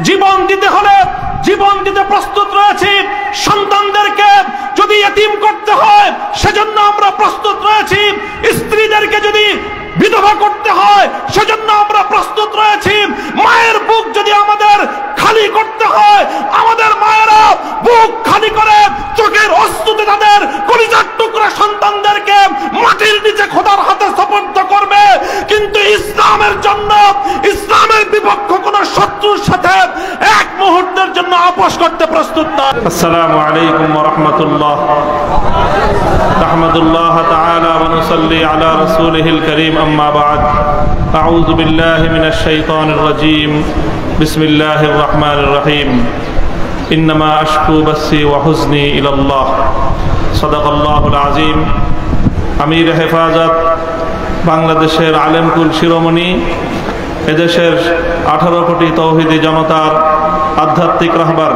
জীবন দিতে হলে জীবন দিতে প্রস্তুত রয়েছি। সন্তানদেরকে যদি ইতিম করতে হয় সেজন্য আমরা প্রস্তুত রয়েছি। স্ত্রীদেরকে যদি বিধবা করতে হয় সেজন্য আমরা প্রস্তুত রয়েছি। মায়ের বুক যদি আমাদের খালি করতে হয়, আমাদের মায়েরা বুক খালি করে চোখের অশ্রুতে তাদের কলিজার টুকরা সন্তানদেরকে মাটির নিচে খোদার হাতে সুপর্দ করবে। কিন্তু ইসলামের জন্য, ইসলামের বিপক্ষ কোন শত্রুর সাথে এক মুহূর্তের জন্য আপোষ করতে প্রস্তুত না। আসসালামু আলাইকুম ওয়া রাহমাতুল্লাহ। নাহমাদুল্লাহ তাআলা ওয়া নুসাল্লি আলা রাসূলিহিল কারীম, আম্মা বা'দ। আউযু বিল্লাহি মিনাশ শাইতানির রাজীম। বিসমিল্লাহির রহমানির রহিম। ইন্নামা আশকু বাসি ওয়া হুজনি ইলাল্লাহ। সাদাকাল্লাহুল আযীম। আমির হেফাজত বাংলাদেশের আলেমকুল শিরোমণি, এদেশের 18 কোটি তৌহিদি জনতার আধ্যাত্মিক রাহবার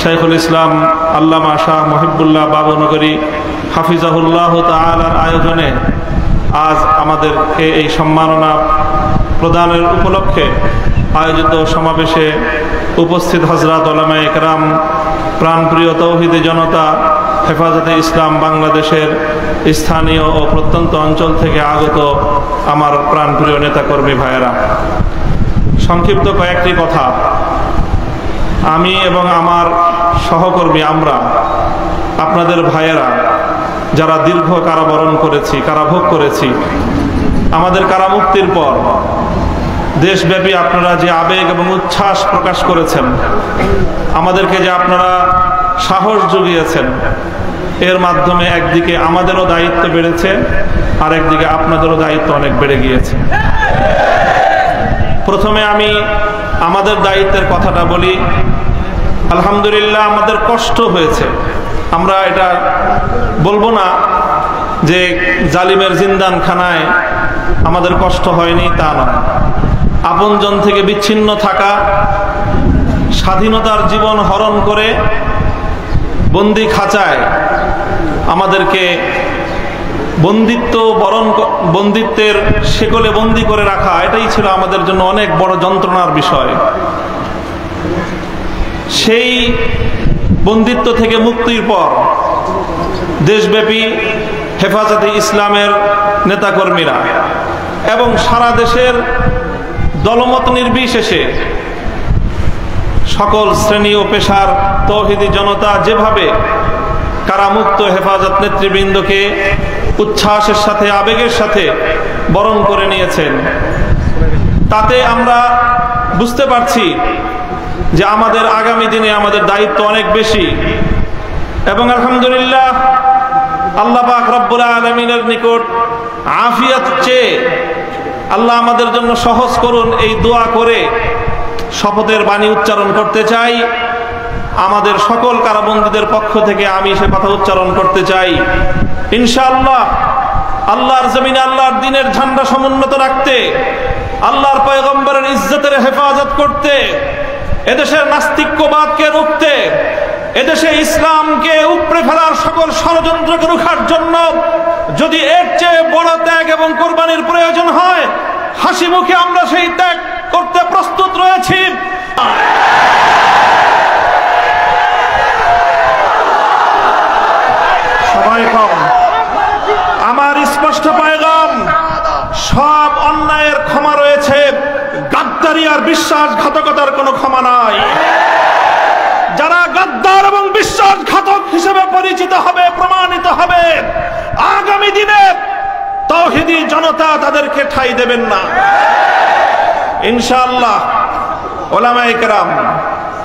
শাইখুল ইসলাম আল্লামা শাহ মুহিবুল্লাহ বাবুনগরী হাফিজাহুল্লাহ তাআলার আয়োজনে আজ আমাদেরকে এই সম্মাননা প্রদানের উপলক্ষে আয়োজিত সমাবেশে উপস্থিত হযরত উলামায়ে কেরাম, প্রাণপ্রিয় তৌহিদি জনতা, হেফাজতে ইসলাম বাংলাদেশের স্থানীয় ও প্রত্যন্ত অঞ্চল থেকে আগত আমার প্রাণপ্রিয় নেতাকর্মী ভাইয়েরা, সংক্ষিপ্ত কয়েকটি কথা। আমি এবং আমার সহকর্মী, আমরা আপনাদের ভাইয়েরা যারা দীর্ঘ কারাবরণ করেছি, কারাভোগ করেছি, আমাদের কারামুক্তির পর দেশব্যাপী আপনারা যে আবেগ এবং উচ্ছ্বাস প্রকাশ করেছেন, আমাদেরকে যে আপনারা সাহস জুগিয়েছেন, এর মাধ্যমে একদিকে আমাদেরও দায়িত্ব বেড়েছে, আর একদিকে আপনাদেরও দায়িত্ব অনেক বেড়ে গিয়েছে। প্রথমে আমি আমাদের দায়িত্বের কথাটা বলি। আলহামদুলিল্লাহ, আমাদের কষ্ট হয়েছে। আমরা এটা বলবো না যে জালিমের জিন্দানখানায় আমাদের কষ্ট হয়নি, তা নয়। আপনজন থেকে বিচ্ছিন্ন থাকা, স্বাধীনতার জীবন হরণ করে বন্দি খাঁচায় আমাদেরকে বন্দিত্বের শেকলে বন্দি করে রাখা, এটাই ছিল আমাদের জন্য অনেক বড় যন্ত্রণার বিষয়। সেই বন্দিত্ব থেকে মুক্তির পর দেশব্যাপী হেফাজতে ইসলামের নেতাকর্মীরা এবং সারা দেশের দলমত নির্বিশেষে সকল শ্রেণী ও পেশার তৌহিদি জনতা যেভাবে কারামুক্ত হেফাজত নেতৃবৃন্দকে উচ্ছ্বাসের সাথে, আবেগের সাথে বরণ করে নিয়েছেন, তাতে আমরা বুঝতে পারছি যে আমাদের আগামী দিনে আমাদের দায়িত্ব অনেক বেশি। এবং আলহামদুলিল্লাহ, আল্লাহ পাক রব্বুল আলামিনের নিকট আফিয়াত চেয়ে আল্লাহ আমাদের জন্য সহজ করুন এই দোয়া করে শপথের বাণী উচ্চারণ করতে চাই। আমাদের সকল কারাবন্দীদের পক্ষ থেকে আমি সে কথা উচ্চারণ করতে চাই। ইনশাআল্লাহ আল্লাহর জমিনে আল্লাহর দ্বীনের ঝান্ডা সমুন্নত রাখতে, আল্লাহর পয়গম্বরের ইজ্জতের হেফাজত করতে, এদেশের নাস্তিক্যবাদকে রুখতে, এদেশে ইসলামকে উপড়ে ফেলার সকল ষড়যন্ত্রকে রুখার জন্য যদি এর চেয়ে বড় ত্যাগ এবং কোরবানির প্রয়োজন হয়, হাসি মুখে আমরা সেই ত্যাগ করতে প্রস্তুত রয়েছি। সময় কম, আমার স্পষ্ট পয়গাম, সব অন্যায়ের ক্ষমা রয়েছে, গাদ্দারি আর বিশ্বাসঘাতকতার কোনো ক্ষমা নাই। যারা গাদ্দার এবং বিশ্বাসঘাতক হিসেবে পরিচিত হবে, প্রমাণিত হবে, আগামী দিনে তাওহীদি জনতা তাদেরকে ঠাঁই দেবেন না। ইনশাআল্লাহ উলামায়ে কেরাম,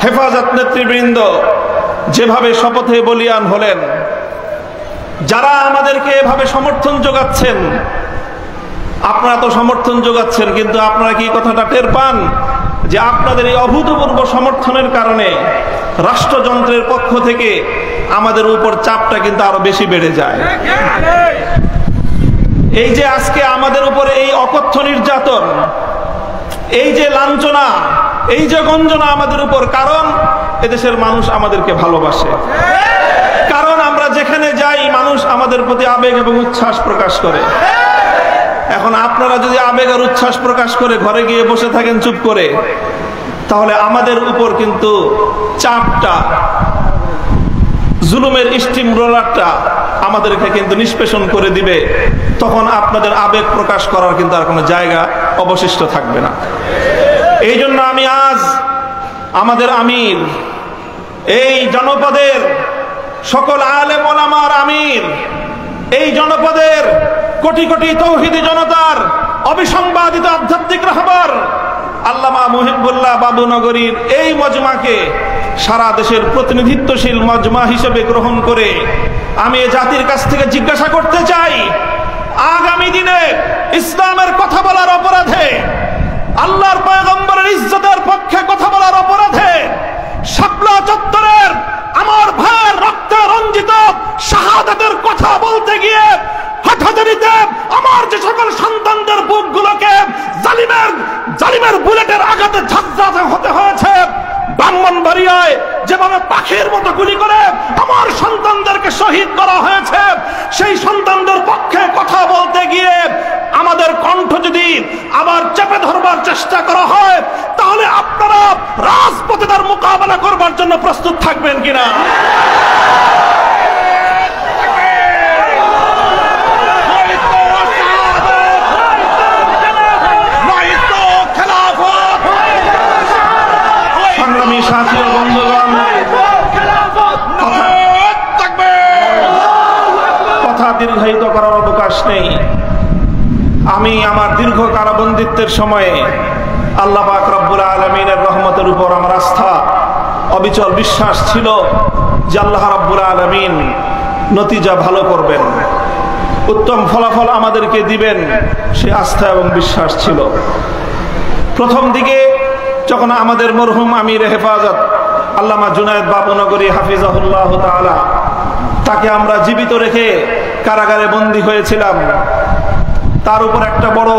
হেফাজত নেতৃবৃন্দ যেভাবে শপথে বলিয়ান হলেন, যারা আমাদেরকে এভাবে সমর্থন যোগাচ্ছেন, আপনারা তো সমর্থন যোগাচ্ছেন, কিন্তু আপনারা কি কথাটা টের পান যে আপনাদের এই অভূতপূর্ব সমর্থনের কারণে রাষ্ট্রযন্ত্রের পক্ষ থেকে আমাদের উপর চাপটা কিন্তু আরো বেশি বেড়ে যায়। এই যে আজকে আমাদের উপরে এই অকথ্য নির্যাতন, এই যে লাঞ্ছনা, এই যে গঞ্জনা আমাদের উপর, কারণ এদেশের মানুষ আমাদেরকে ভালোবাসে, কারণ আমরা যেখানে যাই মানুষ আমাদের প্রতি আবেগ এবং উচ্ছ্বাস প্রকাশ করে। এখন আপনারা যদি আবেগ আর উচ্ছ্বাস প্রকাশ করে ঘরে গিয়ে বসে থাকেন চুপ করে, তাহলে আমাদের উপর কিন্তু চাপটা, জুলুমের স্টিম রোলারটা আমাদেরকে কিন্তু নিষ্পেষণ করে দিবে। তখন আপনাদের আবেগ প্রকাশ করার কিন্তু আর কোনো জায়গা অবশিষ্ট থাকবে না। এই জন্য আমি আজ আমাদের আমির, এই জনপদের সকল আলেম ওলামার আমির, এই জনপদের কোটি কোটি তৌহিদি জনতার অবিসংবাদিত আধ্যাত্মিক রাহবার আল্লামা মুহিবুল্লাহ বাবুনগরীর এই মজমাকে সারা দেশের প্রতিনিধিত্বশীল মজমা হিসেবে গ্রহণ করে আমি এই জাতির কাছ থেকে জিজ্ঞাসা করতে চাই, আগামী দিনে ইসলামের কথা বলার অপরাধে, আল্লাহর পয়গম্বরের ইজ্জতের পক্ষে কথা বলার অপরাধে শাপলা চত্বরের আমার ভাইয়ের রক্তে রঞ্জিত শাহাদাতের কথা বলতে গিয়ে হাটহাজারীতে আমার যে সকল সন্তানদের বুকগুলোকে জালিমের বুলেটের আঘাতে ঝাঁঝরা হতে হয়েছে, ব্রাহ্মণবাড়িয়ায় যেভাবে পাখির মতো গুলি করে আমার সন্তানদেরকে শহীদ করা হয়েছে, সেই সন্তানদের পক্ষে কথা বলতে গিয়ে আমাদের কণ্ঠ যদি আবার চেপে ধরবার চেষ্টা করা হয়, তাহলে আপনারা রাজপথে তার মোকাবেলা করবার জন্য প্রস্তুত থাকবেন কিনা? সংগ্রামী সাথী ও বন্ধুগণ, কথা দীর্ঘায়িত করার অবকাশ নেই। আমি আমার দীর্ঘ কারাবন্দিত্বের সময়ে আল্লাহ পাক রব্বুল আলামিনের রহমতের উপর আমার আস্থা, অবিচল বিশ্বাস ছিল যে আল্লাহ রব্বুল আলামিন নতিজা ভালো করবেন, উত্তম ফলাফল আমাদেরকে দিবেন, সে আস্থা এবং বিশ্বাস ছিল। প্রথম দিকে যখন আমাদের মরহুম আমির হেফাজত আল্লামা জুনায়েদ বাবুনগরী হাফিজাহুল্লাহ তাআলা, তাকে আমরা জীবিত রেখে কারাগারে বন্দী হয়েছিলাম, তার উপর একটা বড়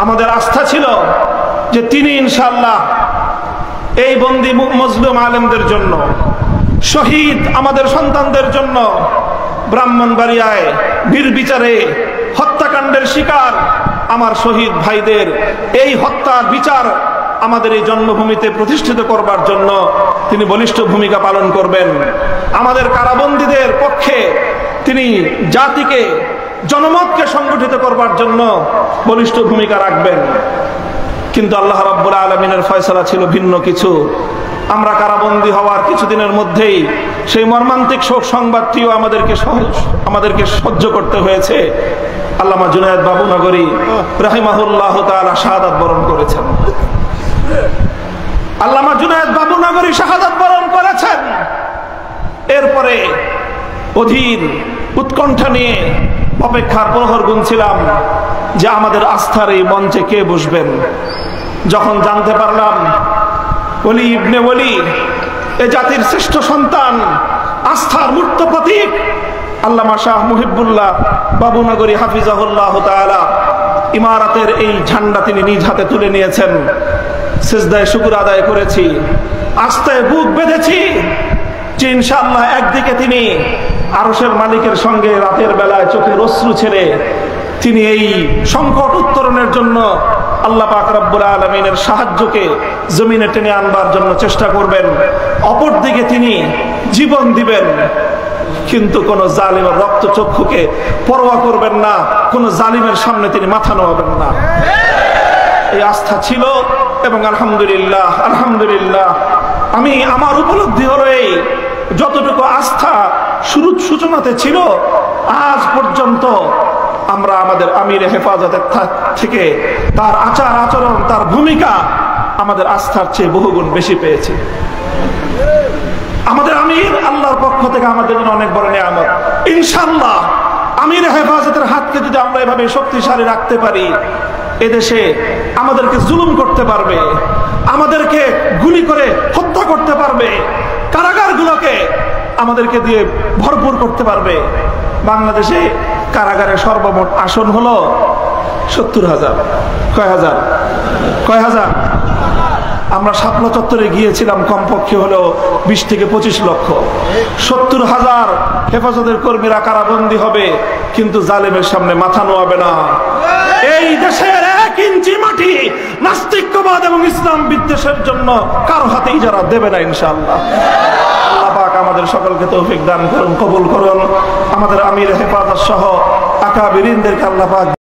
আমাদের আস্থা ছিল যে তিনি ইনশাআল্লাহ এই বন্দী মজলুম আলেমদের জন্য, শহীদ আমাদের সন্তানদের জন্য, ব্রাহ্মণবাড়িয়ায় নির্বিচারে হত্যাকাণ্ডের শিকার আমার শহীদ ভাইদের এই হত্যার বিচার আমাদের এই জন্মভূমিতে প্রতিষ্ঠিত করবার জন্য তিনি বলিষ্ঠ ভূমিকা পালন করবেন। আমাদের কারাবন্দীদের পক্ষে তিনি জাতিকে, জনমতকে সংগঠিত করবার জন্য বলিষ্ঠ ভূমিকা রাখবেন। কিন্তু আল্লাহ রাব্বুল আলামিনের ফয়সালা ছিল ভিন্ন কিছু। আমরা কারাবন্দী হওয়ার কিছুদিনের মধ্যেই সেই মর্মান্তিক শোক সংবাদটিও আমাদেরকে সহ্য করতে হয়েছে। আল্লামা জুনায়েদ বাবুনগরী রাহিমাহুল্লাহ তাআলা শাহাদাত বরণ করেছেন। আল্লামা জুনায়েদ বাবুনগরী শাহাদাত বরণ করেছেন। এরপরে অধীর উৎকণ্ঠা নিয়ে অপেক্ষার প্রহর গুনছিলাম যে আমাদের আস্থার এই মঞ্চে কে বসবেন। যখন জানতে পারলাম ওলি ইবনে ওলি, এ জাতির শ্রেষ্ঠ সন্তান, আস্থার মূর্ত প্রতীক আল্লামা শাহ মুহিবুল্লাহ বাবুনগরী হাফিজাহুল্লাহ তাআলা ইমারতের এই ঝান্ডা তিনি নিজ হাতে তুলে নিয়েছেন, সিজদায় শুকর আদায় করেছি, আস্থায় বুক বেঁধেছি যে ইনশাআল্লাহ একদিকে তিনি আরশের মালিকের সঙ্গে রাতের বেলায় চোখের অশ্রু ছেড়ে তিনি এই সংকট উত্তরণের জন্য আল্লাহ পাক রব্বুল আলামিনের সাহায্যকে জমিনে টেনে আনবার জন্য চেষ্টা করবেন। অপরদিকে তিনি জীবন দিবেন, কিন্তু কোন জালিমের রক্তচক্ষুকে পরোয়া করবেন না, কোন জালিমের সামনে তিনি মাথা নোয়াবেন না। এই আস্থা ছিল এবং আলহামদুলিল্লাহ আমি আমার উপলব্ধি হলো এই যতটুকু আস্থা সূচনাতে ছিল, আজ পর্যন্ত আমরা আমাদের আমির হেফাজতের থেকে তার আচার আচরণ, তার ভূমিকা আমাদের আস্থার চেয়ে বহুগুণ বেশি পেয়েছি। আমাদের আমির আল্লাহর পক্ষ থেকে আমাদের জন্য অনেক বড় নিয়ামত। ইনশাআল্লাহ আমির হেফাজতের হাতকে যদি আমরা এভাবে শক্তিশালী রাখতে পারি, এদেশে আমাদেরকে জুলুম করতে পারবে, আমাদেরকে গুলি করে হত্যা করতে পারবে, কারাগারগুলোকে আমাদেরকে দিয়ে ভরপুর করতে পারবে। বাংলাদেশে কারাগারে সর্বমোট আসন হলো 70,000। কয় হাজার? আমরা শাপলা চত্বরে গিয়েছিলাম, কমপক্ষে হলো 20 থেকে 25 লক্ষ। 70,000 হেফাজতের কর্মীরা কারাবন্দী হবে, কিন্তু জালেমের সামনে মাথা নোয়াবে না। এই দেশের 1 ইঞ্চি মাটি নাস্তিক্যবাদ এবং ইসলাম বিদ্বেষের জন্য কারো হাতে ইজারা দেবে না ইনশাআল্লাহ। আল্লাহ পাক আমাদের সকলকে তৌফিক দান করুন, কবুল করুন। আমাদের আমির হেফাজত সহ আকাবিরিনদেরকে আল্লাহ পাক